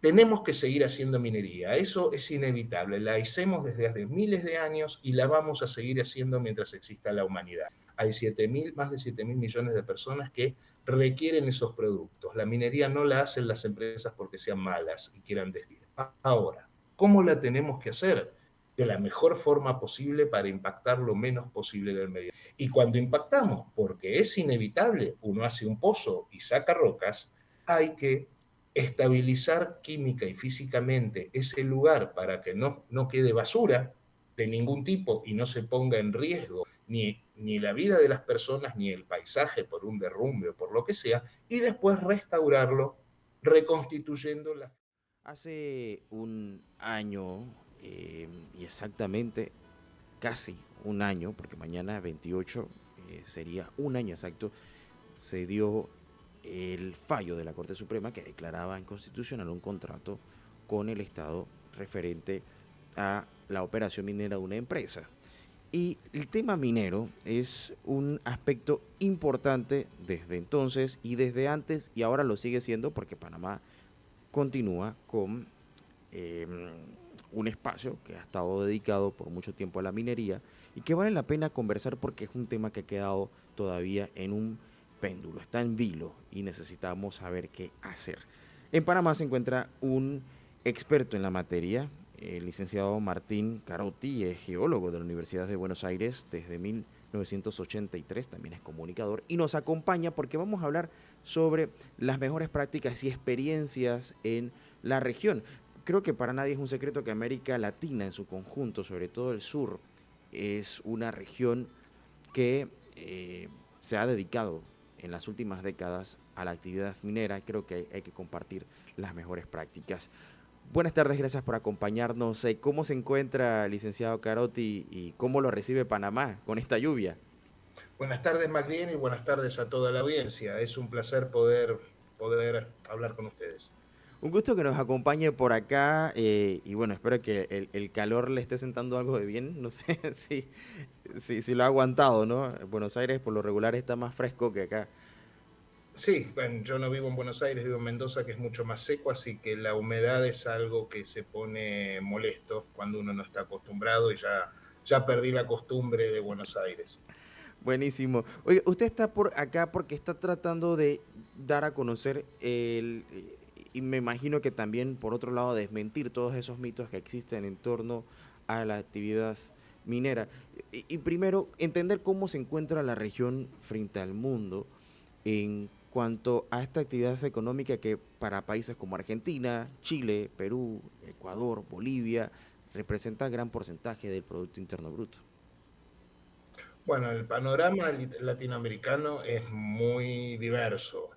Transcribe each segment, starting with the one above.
Tenemos que seguir haciendo minería, eso es inevitable, la hicimos desde hace miles de años y la vamos a seguir haciendo mientras exista la humanidad. Hay más de 7.000 millones de personas que requieren esos productos. La minería no la hacen las empresas porque sean malas y quieran desviar. Ahora, ¿cómo la tenemos que hacer? De la mejor forma posible para impactar lo menos posible del medio. Y cuando impactamos, porque es inevitable, uno hace un pozo y saca rocas, hay que estabilizar química y físicamente ese lugar para que no quede basura de ningún tipo y no se ponga en riesgo ni la vida de las personas ni el paisaje por un derrumbe o por lo que sea, y después restaurarlo reconstituyendo la... Hace un año, y exactamente casi un año, porque mañana 28 sería un año exacto, se dio el fallo de la Corte Suprema que declaraba inconstitucional un contrato con el Estado referente a la operación minera de una empresa. Y el tema minero es un aspecto importante desde entonces y desde antes y ahora lo sigue siendo porque Panamá continúa con eh, un espacio que ha estado dedicado por mucho tiempo a la minería y que vale la pena conversar porque es un tema que ha quedado todavía en un péndulo, está en vilo y necesitamos saber qué hacer. En Panamá se encuentra un experto en la materia, el licenciado Martín Carotti, es geólogo de la Universidad de Buenos Aires desde 1983, también es comunicador y nos acompaña porque vamos a hablar sobre las mejores prácticas y experiencias en la región. Creo que para nadie es un secreto que América Latina en su conjunto, sobre todo el sur, es una región que se ha dedicado en las últimas décadas a la actividad minera. Creo que hay que compartir las mejores prácticas. Buenas tardes, gracias por acompañarnos. ¿Cómo se encuentra, licenciado Carotti, y cómo lo recibe Panamá con esta lluvia? Buenas tardes, Maclien, y buenas tardes a toda la audiencia. Es un placer poder hablar con ustedes. Un gusto que nos acompañe por acá y bueno, espero que el calor le esté sentando algo de bien. No sé si lo ha aguantado, ¿no? Buenos Aires por lo regular está más fresco que acá. Sí, bueno, yo no vivo en Buenos Aires, vivo en Mendoza, que es mucho más seco, así que la humedad es algo que se pone molesto cuando uno no está acostumbrado y ya perdí la costumbre de Buenos Aires. Buenísimo. Oye, usted está por acá porque está tratando de dar a conocer y me imagino que también por otro lado desmentir todos esos mitos que existen en torno a la actividad minera. Y primero, entender cómo se encuentra la región frente al mundo en cuanto a esta actividad económica que para países como Argentina, Chile, Perú, Ecuador, Bolivia, representa gran porcentaje del Producto Interno Bruto. Bueno, el panorama latinoamericano es muy diverso.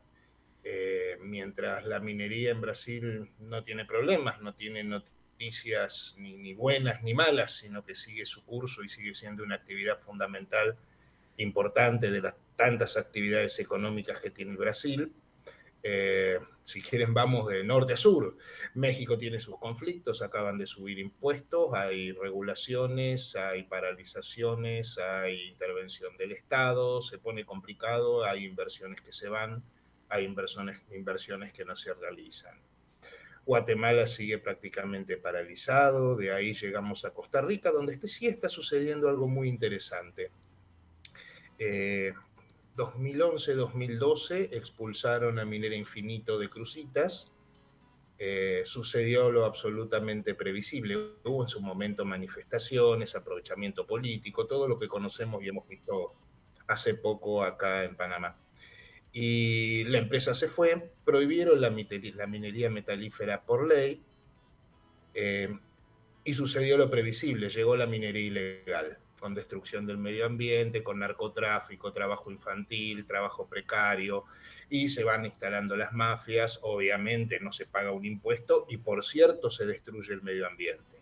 Mientras la minería en Brasil no tiene problemas, no tiene noticias ni buenas ni malas, sino que sigue su curso y sigue siendo una actividad fundamental, importante de las tantas actividades económicas que tiene el Brasil. Si quieren, vamos de norte a sur. México tiene sus conflictos, acaban de subir impuestos, hay regulaciones, hay paralizaciones, hay intervención del Estado, se pone complicado, hay inversiones que se van, hay inversiones que no se realizan. Guatemala sigue prácticamente paralizado, de ahí llegamos a Costa Rica, donde sí está sucediendo algo muy interesante. 2011-2012 expulsaron a Minera Infinito de Cruzitas. Sucedió lo absolutamente previsible. Hubo en su momento manifestaciones, aprovechamiento político, todo lo que conocemos y hemos visto hace poco acá en Panamá. Y la empresa se fue, prohibieron la minería metalífera por ley, eh, y sucedió lo previsible, llegó la minería ilegal, con destrucción del medio ambiente, con narcotráfico, trabajo infantil, trabajo precario, y se van instalando las mafias, obviamente no se paga un impuesto y por cierto se destruye el medio ambiente.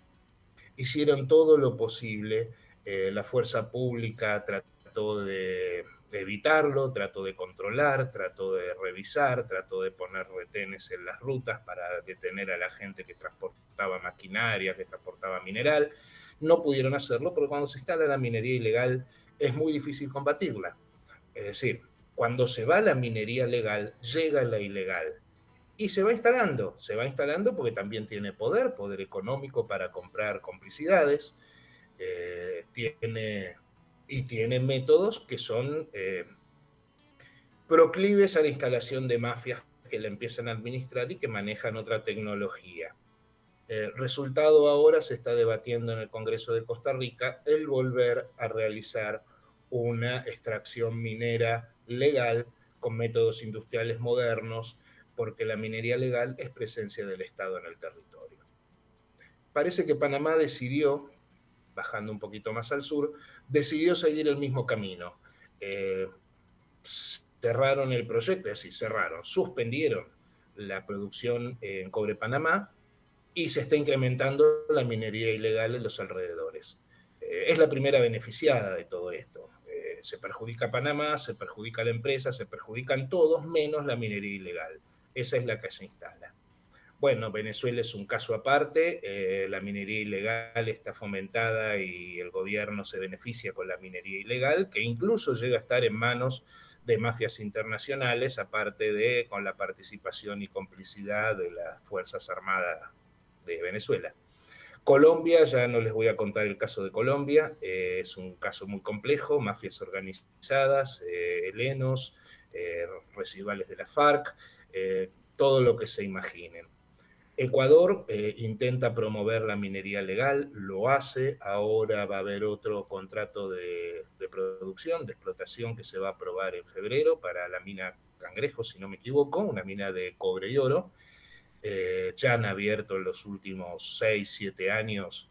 Hicieron todo lo posible, la fuerza pública trató de evitarlo, trató de controlar, trató de revisar, trató de poner retenes en las rutas para detener a la gente que transportaba maquinaria, que transportaba mineral. No pudieron hacerlo porque cuando se instala la minería ilegal es muy difícil combatirla. Es decir, cuando se va la minería legal, llega la ilegal. Y se va instalando porque también tiene poder económico para comprar complicidades, tiene, y tiene métodos que son proclives a la instalación de mafias que la empiezan a administrar y que manejan otra tecnología. Resultado ahora se está debatiendo en el Congreso de Costa Rica el volver a realizar una extracción minera legal con métodos industriales modernos, porque la minería legal es presencia del Estado en el territorio. Parece que Panamá decidió, bajando un poquito más al sur, decidió seguir el mismo camino. Eh, Cerraron el proyecto, es decir, suspendieron la producción en Cobre Panamá, y se está incrementando la minería ilegal en los alrededores. Es la primera beneficiada de todo esto. Se perjudica a Panamá, se perjudica a la empresa, se perjudican todos menos la minería ilegal. Esa es la que se instala. Bueno, Venezuela es un caso aparte, la minería ilegal está fomentada y el gobierno se beneficia con la minería ilegal, que incluso llega a estar en manos de mafias internacionales, aparte de con la participación y complicidad de las Fuerzas Armadas de Venezuela. Colombia, ya no les voy a contar el caso de Colombia, es un caso muy complejo, mafias organizadas, helenos, residuales de la FARC, todo lo que se imaginen. Ecuador intenta promover la minería legal, lo hace, ahora va a haber otro contrato de producción, de explotación que se va a aprobar en febrero para la mina Cangrejo, si no me equivoco, una mina de cobre y oro. Ya han abierto en los últimos 6, 7 años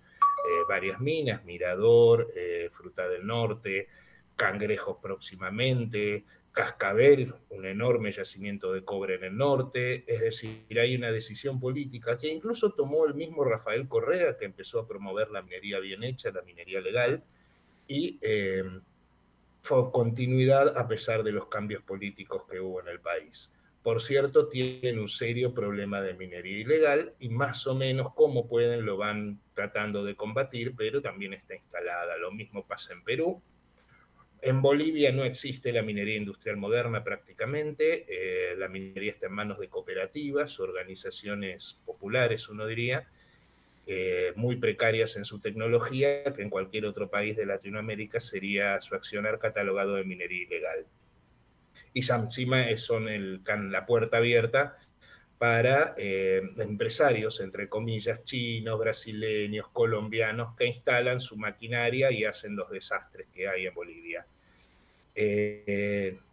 varias minas, Mirador, Fruta del Norte, Cangrejos próximamente, Cascabel, un enorme yacimiento de cobre en el norte. Es decir, hay una decisión política que incluso tomó el mismo Rafael Correa, que empezó a promover la minería bien hecha, la minería legal, y fue continuidad a pesar de los cambios políticos que hubo en el país. Por cierto, tienen un serio problema de minería ilegal y más o menos como pueden lo van tratando de combatir, pero también está instalada. Lo mismo pasa en Perú. En Bolivia no existe la minería industrial moderna prácticamente, la minería está en manos de cooperativas, organizaciones populares, uno diría, muy precarias en su tecnología, que en cualquier otro país de Latinoamérica sería su accionar catalogado de minería ilegal. Y encima son la puerta abierta para empresarios, entre comillas, chinos, brasileños, colombianos, que instalan su maquinaria y hacen los desastres que hay en Bolivia.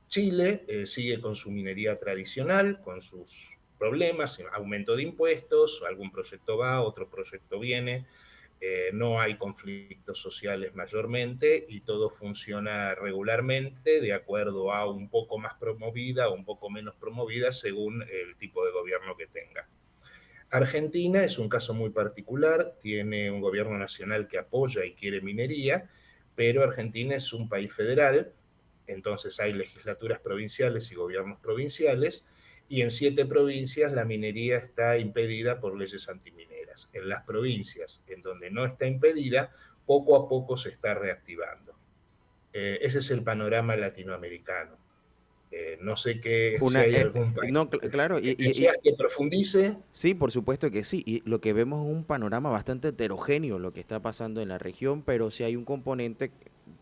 Chile sigue con su minería tradicional, con sus problemas, aumento de impuestos, algún proyecto va, otro proyecto viene, no hay conflictos sociales mayormente y todo funciona regularmente de acuerdo a un poco más promovida o un poco menos promovida según el tipo de gobierno que tenga. Argentina es un caso muy particular, tiene un gobierno nacional que apoya y quiere minería, pero Argentina es un país federal, entonces hay legislaturas provinciales y gobiernos provinciales, y en 7 provincias la minería está impedida por leyes antimineras. En las provincias en donde no está impedida, poco a poco se está reactivando. Ese es el panorama latinoamericano. No sé si hay algún país no, claro, que deseas que profundice. sí, por supuesto que sí. Y lo que vemos es un panorama bastante heterogéneo lo que está pasando en la región, pero sí hay un componente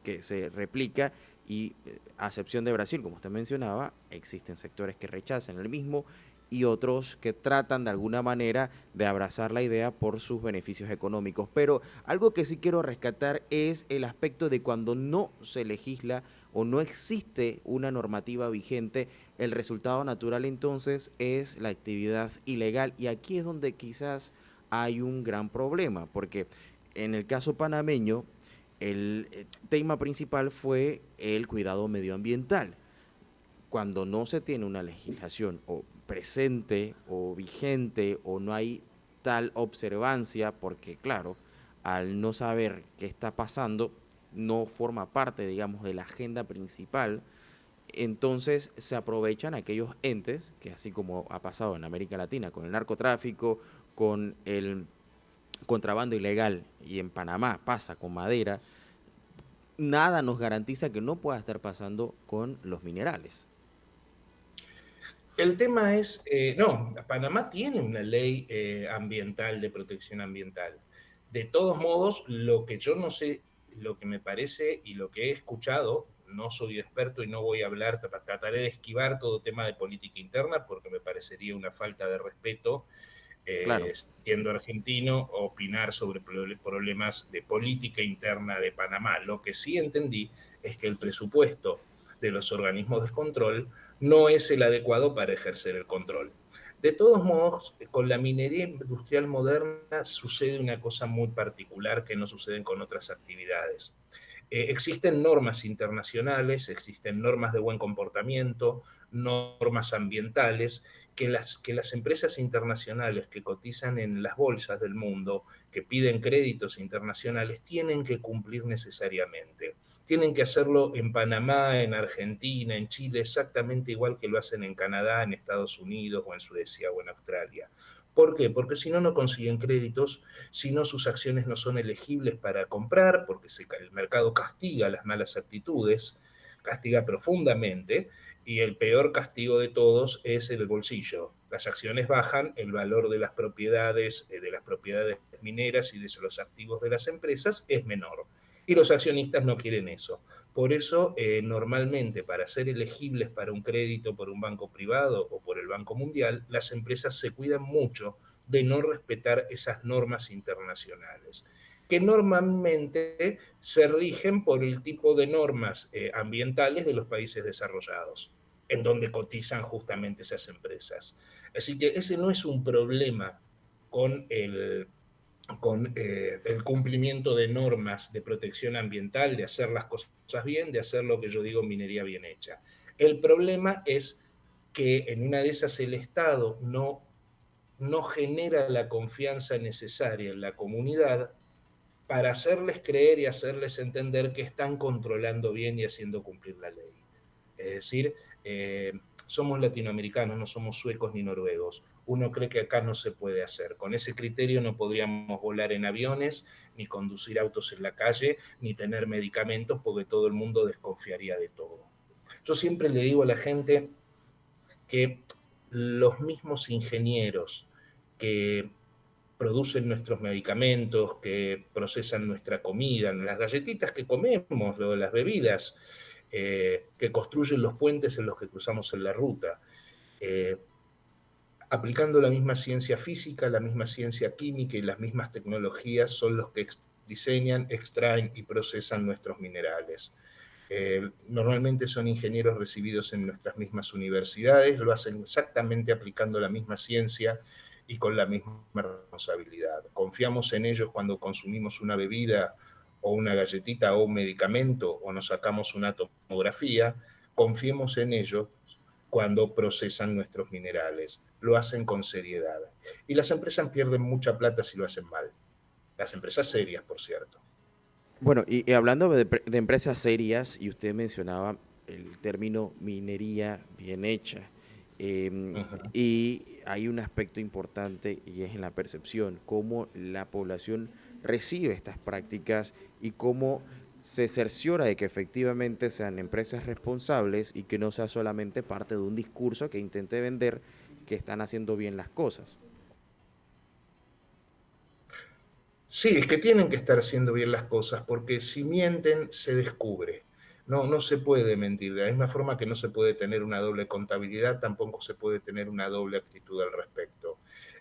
que se replica y a excepción de Brasil, como usted mencionaba, existen sectores que rechazan el mismo y otros que tratan de alguna manera de abrazar la idea por sus beneficios económicos. Pero algo que sí quiero rescatar es el aspecto de cuando no se legisla o no existe una normativa vigente, el resultado natural entonces es la actividad ilegal y aquí es donde quizás hay un gran problema, porque en el caso panameño el tema principal fue el cuidado medioambiental. Cuando no se tiene una legislación o presente o vigente o no hay tal observancia, porque claro, al no saber qué está pasando, no forma parte, digamos, de la agenda principal, entonces se aprovechan aquellos entes, que así como ha pasado en América Latina con el narcotráfico, con el contrabando ilegal y en Panamá pasa con madera, nada nos garantiza que no pueda estar pasando con los minerales. El tema es, no, Panamá tiene una ley ambiental de protección ambiental. De todos modos, lo que yo no sé, lo que me parece y lo que he escuchado, no soy experto y no voy a hablar, trataré de esquivar todo tema de política interna porque me parecería una falta de respeto, Claro, siendo argentino, opinar sobre problemas de política interna de Panamá. Lo que sí entendí es que el presupuesto de los organismos de control no es el adecuado para ejercer el control. De todos modos, con la minería industrial moderna sucede una cosa muy particular que no sucede con otras actividades. Existen normas internacionales, existen normas de buen comportamiento, normas ambientales, que las empresas internacionales que cotizan en las bolsas del mundo, que piden créditos internacionales, tienen que cumplir necesariamente. Tienen que hacerlo en Panamá, en Argentina, en Chile, exactamente igual que lo hacen en Canadá, en Estados Unidos o en Suecia o en Australia. ¿Por qué? Porque si no, no consiguen créditos, si no, sus acciones no son elegibles para comprar, porque el mercado castiga las malas actitudes, castiga profundamente, y el peor castigo de todos es el bolsillo. Las acciones bajan, el valor de las propiedades mineras y de los activos de las empresas es menor. Y los accionistas no quieren eso. Por eso, normalmente, para ser elegibles para un crédito por un banco privado o por el Banco Mundial, las empresas se cuidan mucho de no respetar esas normas internacionales, que normalmente se rigen por el tipo de normas ambientales de los países desarrollados, en donde cotizan justamente esas empresas. Así que ese no es un problema con el cumplimiento de normas de protección ambiental, de hacer las cosas bien, de hacer lo que yo digo minería bien hecha. El problema es que en una de esas el Estado no genera la confianza necesaria en la comunidad para hacerles creer y hacerles entender que están controlando bien y haciendo cumplir la ley. Es decir, somos latinoamericanos, no somos suecos ni noruegos. Uno cree que acá no se puede hacer. Con ese criterio no podríamos volar en aviones, ni conducir autos en la calle, ni tener medicamentos, porque todo el mundo desconfiaría de todo. Yo siempre le digo a la gente que los mismos ingenieros que producen nuestros medicamentos, que procesan nuestra comida, las galletitas que comemos, las bebidas, que construyen los puentes en los que cruzamos en la ruta, eh, aplicando la misma ciencia física, la misma ciencia química y las mismas tecnologías, son los que diseñan, extraen y procesan nuestros minerales. Normalmente son ingenieros recibidos en nuestras mismas universidades, lo hacen exactamente aplicando la misma ciencia y con la misma responsabilidad. Confiamos en ellos cuando consumimos una bebida o una galletita o un medicamento o nos sacamos una tomografía, confiemos en ellos cuando procesan nuestros minerales. Lo hacen con seriedad. Y las empresas pierden mucha plata si lo hacen mal. Las empresas serias, por cierto. bueno, y hablando de empresas serias, y usted mencionaba el término minería bien hecha, Uh -huh. y hay un aspecto importante y es en la percepción, cómo la población recibe estas prácticas y cómo se cerciora de que efectivamente sean empresas responsables y que no sea solamente parte de un discurso que intente vender que están haciendo bien las cosas. Sí, es que tienen que estar haciendo bien las cosas, porque si mienten, se descubre. No se puede mentir. De la misma forma que no se puede tener una doble contabilidad, tampoco se puede tener una doble actitud al respecto.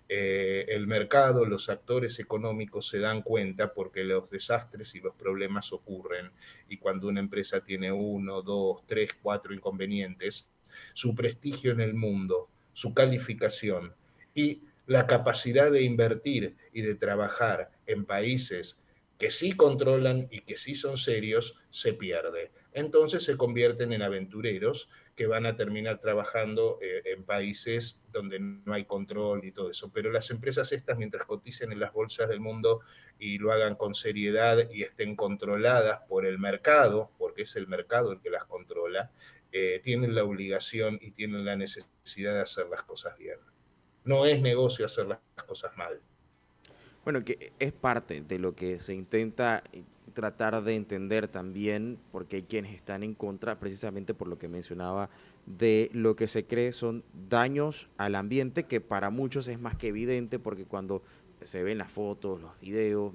El mercado, los actores económicos se dan cuenta porque los desastres y los problemas ocurren. Y cuando una empresa tiene uno, dos, tres, cuatro inconvenientes, su prestigio en el mundo, su calificación y la capacidad de invertir y de trabajar en países que sí controlan y que sí son serios, se pierde. Entonces se convierten en aventureros que van a terminar trabajando en países donde no hay control y todo eso. Pero las empresas estas, mientras coticen en las bolsas del mundo y lo hagan con seriedad y estén controladas por el mercado, porque es el mercado el que las controla, tienen la obligación y tienen la necesidad de hacer las cosas bien. No es negocio hacer las cosas mal. Bueno, que es parte de lo que se intenta tratar de entender también, porque hay quienes están en contra, precisamente por lo que mencionaba, de lo que se cree son daños al ambiente, que para muchos es más que evidente, porque cuando se ven las fotos, los videos,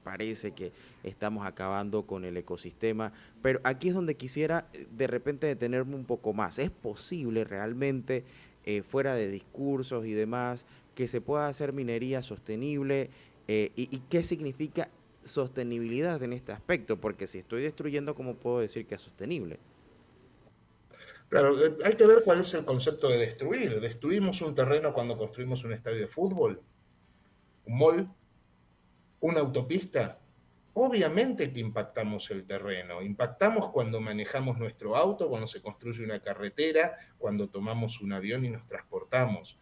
parece que estamos acabando con el ecosistema, pero aquí es donde quisiera de repente detenerme un poco más. ¿Es posible realmente, fuera de discursos y demás, que se pueda hacer minería sostenible? ¿Y qué significa sostenibilidad en este aspecto? Porque si estoy destruyendo, ¿cómo puedo decir que es sostenible? Claro, hay que ver cuál es el concepto de destruir. ¿Destruimos un terreno cuando construimos un estadio de fútbol? ¿Un mall? ¿Una autopista? Obviamente que impactamos el terreno. Impactamos cuando manejamos nuestro auto, cuando se construye una carretera, cuando tomamos un avión y nos transportamos.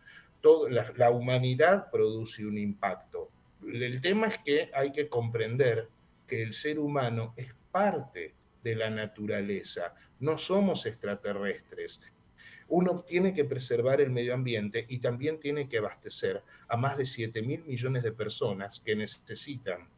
La humanidad produce un impacto. El tema es que hay que comprender que el ser humano es parte de la naturaleza. No somos extraterrestres. Uno tiene que preservar el medio ambiente y también tiene que abastecer a más de 7.000 millones de personas que necesitan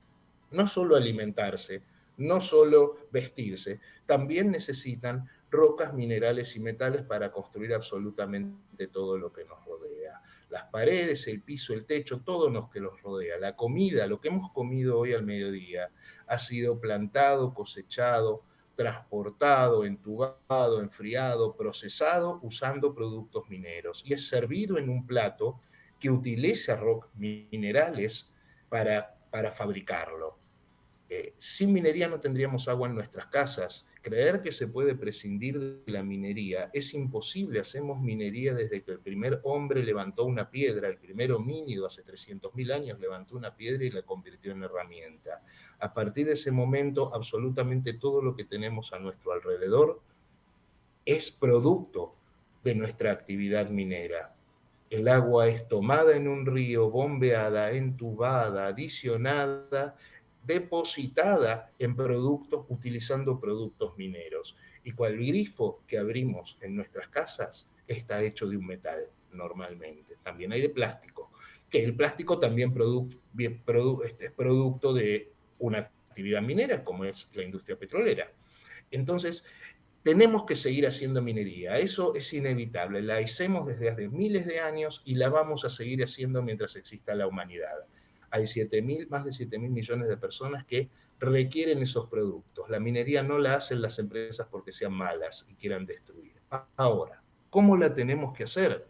no solo alimentarse, no solo vestirse, también necesitan rocas, minerales y metales para construir absolutamente todo lo que nos rodea. Las paredes, el piso, el techo, todo lo que nos rodea. La comida, lo que hemos comido hoy al mediodía, ha sido plantado, cosechado, transportado, entubado, enfriado, procesado usando productos mineros y es servido en un plato que utiliza minerales para fabricarlo. Sin minería no tendríamos agua en nuestras casas. Creer que se puede prescindir de la minería es imposible. Hacemos minería desde que el primer hombre levantó una piedra, el primer homínido hace 300.000 años levantó una piedra y la convirtió en herramienta. A partir de ese momento, absolutamente todo lo que tenemos a nuestro alrededor es producto de nuestra actividad minera. El agua es tomada en un río, bombeada, entubada, adicionada, depositada en productos, utilizando productos mineros. Y cual grifo que abrimos en nuestras casas está hecho de un metal, normalmente. También hay de plástico, que el plástico también es producto de una actividad minera, como es la industria petrolera. Entonces, tenemos que seguir haciendo minería, eso es inevitable, la hacemos desde hace miles de años y la vamos a seguir haciendo mientras exista la humanidad. Hay más de 7.000 millones de personas que requieren esos productos. La minería no la hacen las empresas porque sean malas y quieran destruir. Ahora, ¿cómo la tenemos que hacer?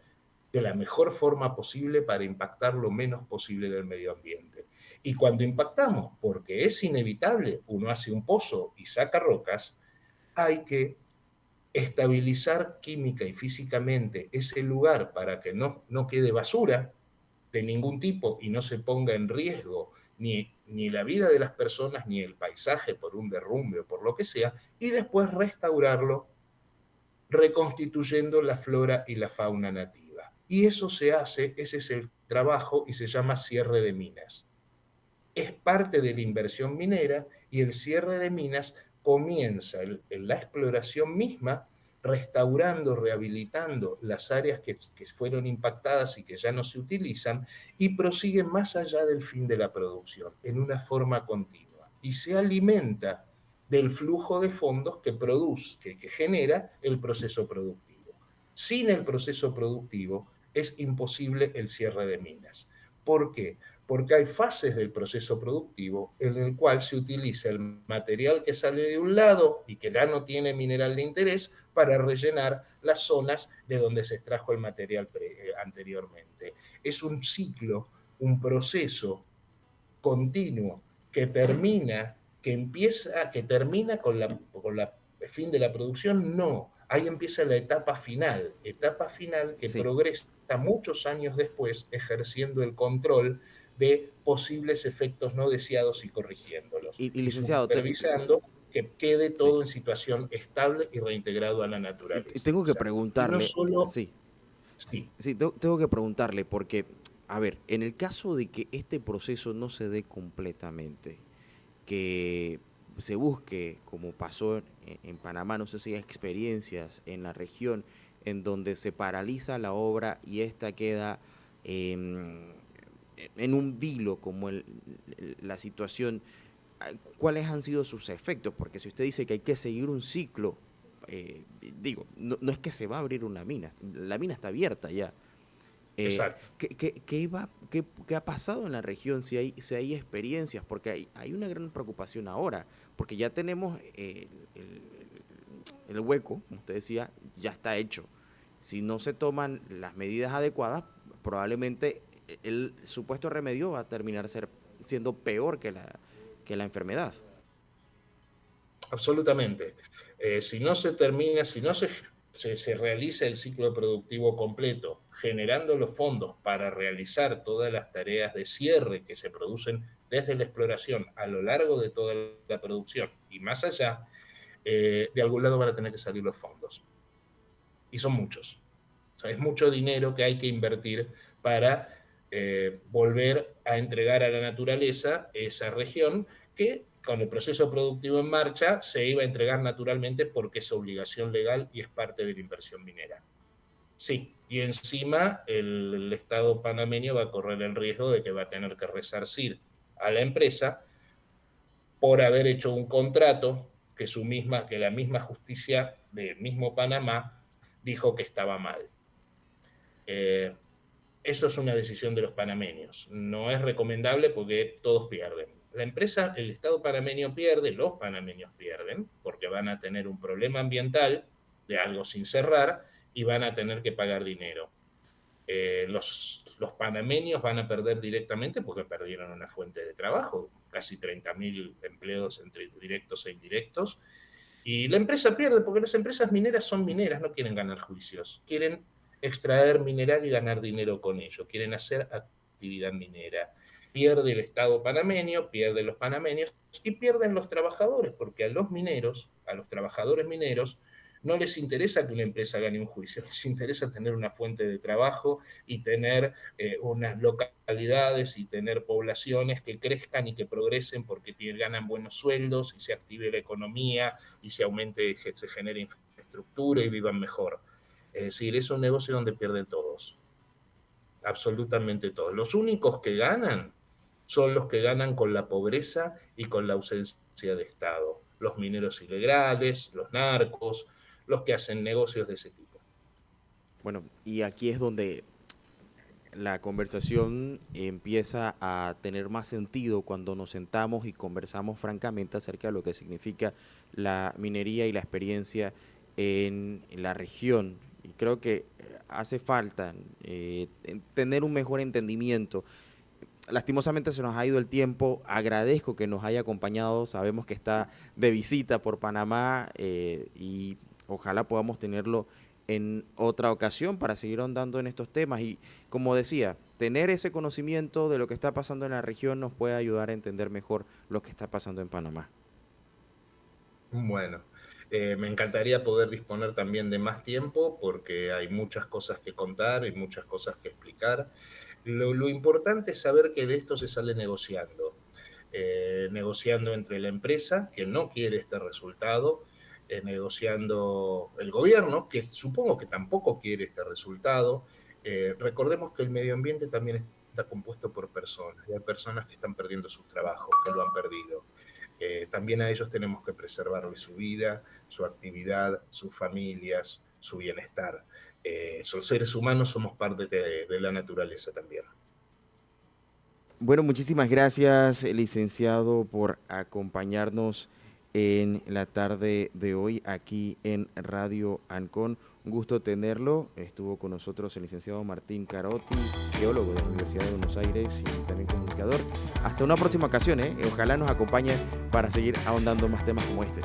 De la mejor forma posible para impactar lo menos posible del medio ambiente. Y cuando impactamos, porque es inevitable, uno hace un pozo y saca rocas, hay que estabilizar química y físicamente ese lugar para que no quede basura de ningún tipo y no se ponga en riesgo ni la vida de las personas ni el paisaje por un derrumbe o por lo que sea, y después restaurarlo reconstituyendo la flora y la fauna nativa. Y eso se hace, ese es el trabajo y se llama cierre de minas. Es parte de la inversión minera y el cierre de minas comienza en la exploración misma, restaurando, rehabilitando las áreas que fueron impactadas y que ya no se utilizan, y prosigue más allá del fin de la producción, en una forma continua. Y se alimenta del flujo de fondos que produce, que genera el proceso productivo. Sin el proceso productivo es imposible el cierre de minas. ¿Por qué? Porque hay fases del proceso productivo en el cual se utiliza el material que sale de un lado y que ya no tiene mineral de interés para rellenar las zonas de donde se extrajo el material anteriormente. Es un ciclo, un proceso continuo que termina, que termina con la fin de la producción, no. Ahí empieza la etapa final que Sí. progresa muchos años después ejerciendo el control de posibles efectos no deseados y corrigiéndolos Y y licenciado, supervisando que quede sí. todo en situación estable y reintegrado a la Y naturaleza. tengo que Y no preguntarle, solo, sí, sí, sí, sí, tengo que preguntarle porque, a ver, en el caso de que este proceso no se dé completamente, que se busque, como pasó en Panamá, no sé si hay experiencias en la región, en donde se paraliza la obra y esta queda en un vilo, como la situación. ¿cuáles han sido sus efectos? Porque si usted dice que hay que seguir un ciclo, no es que se va a abrir una mina, la mina está abierta ya. Exacto. ¿Qué ha pasado en la región? Si hay experiencias, porque hay una gran preocupación ahora, porque ya tenemos el hueco, como usted decía, ya está hecho. Si no se toman las medidas adecuadas, probablemente el supuesto remedio va a terminar siendo peor que la enfermedad. Absolutamente. Si no se termina, si no se realiza el ciclo productivo completo, generando los fondos para realizar todas las tareas de cierre que se producen desde la exploración a lo largo de toda la producción y más allá, de algún lado van a tener que salir los fondos. Y son muchos. O sea, es mucho dinero que hay que invertir para volver a entregar a la naturaleza esa región que con el proceso productivo en marcha se iba a entregar naturalmente porque es obligación legal y es parte de la inversión minera. Sí, y encima el Estado panameño va a correr el riesgo de que va a tener que resarcir a la empresa por haber hecho un contrato que la misma justicia del mismo Panamá dijo que estaba mal. Eso es una decisión de los panameños. No es recomendable porque todos pierden. La empresa, el Estado panameño pierde, los panameños pierden, porque van a tener un problema ambiental de algo sin cerrar y van a tener que pagar dinero. Los panameños van a perder directamente porque perdieron una fuente de trabajo, casi 30.000 empleos entre directos e indirectos, y la empresa pierde porque las empresas mineras son mineras, no quieren ganar juicios, quieren extraer mineral y ganar dinero con ello, quieren hacer actividad minera. Pierde el Estado panameño, pierden los panameños y pierden los trabajadores, porque a los mineros, a los trabajadores mineros, no les interesa que una empresa gane un juicio, les interesa tener una fuente de trabajo y tener unas localidades y tener poblaciones que crezcan y que progresen porque ganan buenos sueldos y se active la economía y se aumente, se genere infraestructura y vivan mejor. Es decir, es un negocio donde pierden todos, absolutamente todos. Los únicos que ganan son los que ganan con la pobreza y con la ausencia de Estado. Los mineros ilegales, los narcos, los que hacen negocios de ese tipo. Bueno, y aquí es donde la conversación empieza a tener más sentido cuando nos sentamos y conversamos francamente acerca de lo que significa la minería y la experiencia en la región. Y creo que hace falta tener un mejor entendimiento. Lastimosamente se nos ha ido el tiempo, agradezco que nos haya acompañado, sabemos que está de visita por Panamá y ojalá podamos tenerlo en otra ocasión para seguir ahondando en estos temas y como decía, tener ese conocimiento de lo que está pasando en la región nos puede ayudar a entender mejor lo que está pasando en Panamá. Bueno, me encantaría poder disponer también de más tiempo porque hay muchas cosas que contar y muchas cosas que explicar. Lo importante es saber que de esto se sale negociando. Negociando entre la empresa, que no quiere este resultado, negociando el gobierno, que supongo que tampoco quiere este resultado. Recordemos que el medio ambiente también está compuesto por personas, y hay personas que están perdiendo sus trabajos, que lo han perdido. También a ellos tenemos que preservarles su vida, su actividad, sus familias, su bienestar. Son seres humanos, somos parte de la naturaleza también. Bueno, muchísimas gracias, licenciado, por acompañarnos en la tarde de hoy aquí en Radio Ancon. Un gusto tenerlo. Estuvo con nosotros el licenciado Martín Carotti, geólogo de la Universidad de Buenos Aires y también comunicador. Hasta una próxima ocasión, Ojalá nos acompañe para seguir ahondando más temas como este.